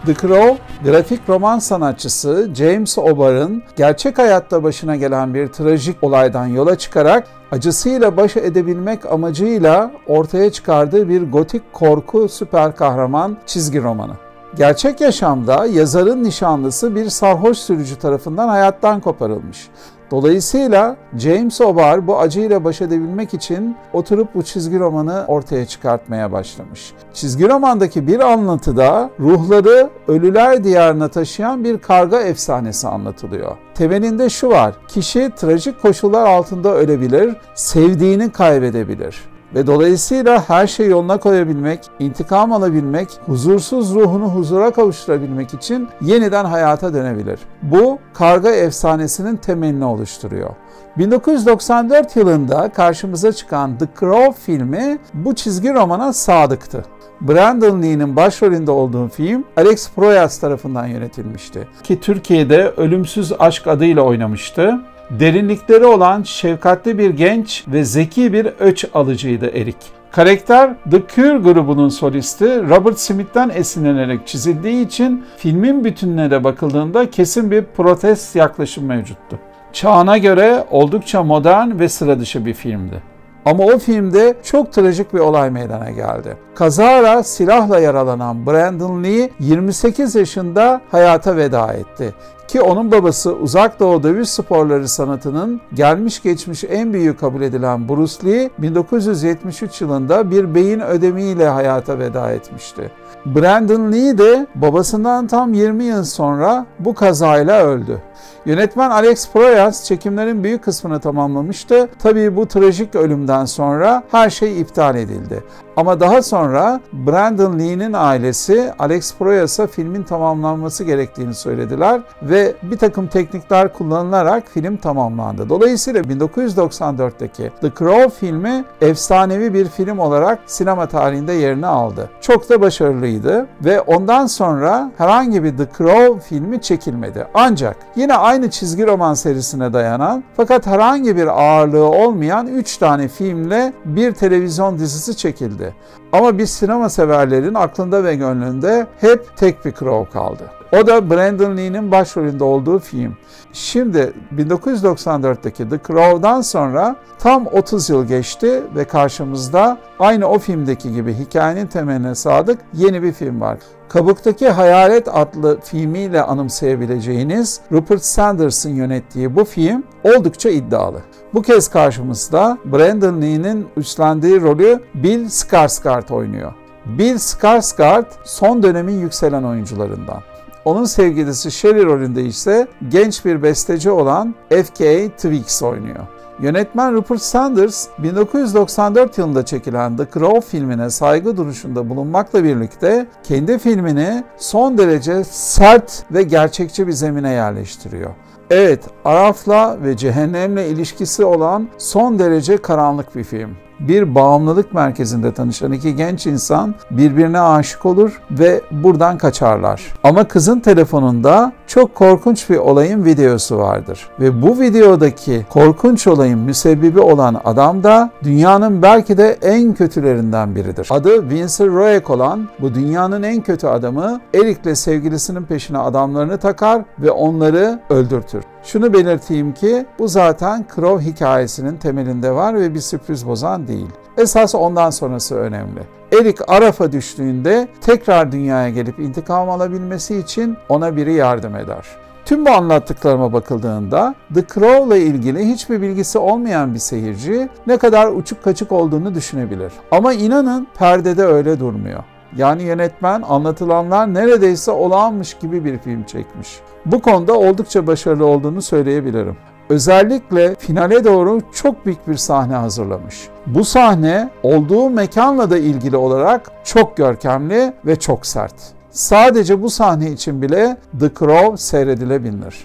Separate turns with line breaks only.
The Crow, grafik roman sanatçısı James O'Barr'ın gerçek hayatta başına gelen bir trajik olaydan yola çıkarak acısıyla baş edebilmek amacıyla ortaya çıkardığı bir gotik korku süper kahraman çizgi romanı. Gerçek yaşamda yazarın nişanlısı bir sarhoş sürücü tarafından hayattan koparılmış. Dolayısıyla James O'Barr bu acıyla baş edebilmek için oturup bu çizgi romanı ortaya çıkartmaya başlamış. Çizgi romandaki bir anlatıda ruhları ölüler diyarına taşıyan bir karga efsanesi anlatılıyor. Temelinde şu var: kişi trajik koşullar altında ölebilir, sevdiğini kaybedebilir. Ve dolayısıyla her şeyi yoluna koyabilmek, intikam alabilmek, huzursuz ruhunu huzura kavuşturabilmek için yeniden hayata dönebilir. Bu karga efsanesinin temelini oluşturuyor. 1994 yılında karşımıza çıkan The Crow filmi bu çizgi romana sadıktı. Brandon Lee'nin başrolünde olduğu film Alex Proyas tarafından yönetilmişti. Ki Türkiye'de Ölümsüz Aşk adıyla oynamıştı. Derinlikleri olan şefkatli bir genç ve zeki bir öç alıcıydı Eric. Karakter The Cure grubunun solisti Robert Smith'ten esinlenerek çizildiği için filmin bütününe de bakıldığında kesin bir protest yaklaşım mevcuttu. Çağına göre oldukça modern ve sıra dışı bir filmdi. Ama o filmde çok trajik bir olay meydana geldi. Kazara silahla yaralanan Brandon Lee 28 yaşında hayata veda etti. Ki onun babası Uzak Doğu dövüş sporları sanatının gelmiş geçmiş en büyüğü kabul edilen Bruce Lee 1973 yılında bir beyin ödemiyle hayata veda etmişti. Brandon Lee de babasından tam 20 yıl sonra bu kazayla öldü. Yönetmen Alex Proyas çekimlerin büyük kısmını tamamlamıştı. Tabii bu trajik ölümden sonra her şey iptal edildi. Ama daha sonra Brandon Lee'nin ailesi Alex Proyas'a filmin tamamlanması gerektiğini söylediler ve bir takım teknikler kullanılarak film tamamlandı. Dolayısıyla 1994'teki The Crow filmi efsanevi bir film olarak sinema tarihinde yerini aldı. Çok da başarılıydı ve ondan sonra herhangi bir The Crow filmi çekilmedi. Ancak yine aynı çizgi roman serisine dayanan fakat herhangi bir ağırlığı olmayan 3 tane filmle bir televizyon dizisi çekildi. Ama biz sinema severlerin aklında ve gönlünde hep tek bir Crow kaldı. O da Brandon Lee'nin başrolünde olduğu film. Şimdi 1994'teki The Crow'dan sonra tam 30 yıl geçti ve karşımızda aynı o filmdeki gibi hikayenin temeline sadık yeni bir film var. Kabuktaki Hayalet adlı filmiyle anımsayabileceğiniz Rupert Sanders'ın yönettiği bu film oldukça iddialı. Bu kez karşımızda Brandon Lee'nin üstlendiği rolü Bill Skarsgård oynuyor. Bill Skarsgård son dönemin yükselen oyuncularından. Onun sevgilisi Sherry rolünde ise genç bir besteci olan F.K. Twigs oynuyor. Yönetmen Rupert Sanders, 1994 yılında çekilen The Crow filmine saygı duruşunda bulunmakla birlikte kendi filmini son derece sert ve gerçekçi bir zemine yerleştiriyor. Evet, Araf'la ve cehennemle ilişkisi olan son derece karanlık bir film. Bir bağımlılık merkezinde tanışan iki genç insan birbirine aşık olur ve buradan kaçarlar. Ama kızın telefonunda çok korkunç bir olayın videosu vardır. Ve bu videodaki korkunç olayın müsebbibi olan adam da dünyanın belki de en kötülerinden biridir. Adı Vincent Roek olan bu dünyanın en kötü adamı Eric'le sevgilisinin peşine adamlarını takar ve onları öldürtür. Şunu belirteyim ki bu zaten Crow hikayesinin temelinde var ve bir sürpriz bozan değil. Esas ondan sonrası önemli. Eric Araf'a düştüğünde tekrar dünyaya gelip intikam alabilmesi için ona biri yardım eder. Tüm bu anlattıklarıma bakıldığında The Crow'la ilgili hiçbir bilgisi olmayan bir seyirci ne kadar uçuk kaçık olduğunu düşünebilir. Ama inanın perdede öyle durmuyor. Yani yönetmen anlatılanlar neredeyse olağanmış gibi bir film çekmiş. Bu konuda oldukça başarılı olduğunu söyleyebilirim. Özellikle finale doğru çok büyük bir sahne hazırlamış. Bu sahne olduğu mekanla da ilgili olarak çok görkemli ve çok sert. Sadece bu sahne için bile The Crow seyredilebilir.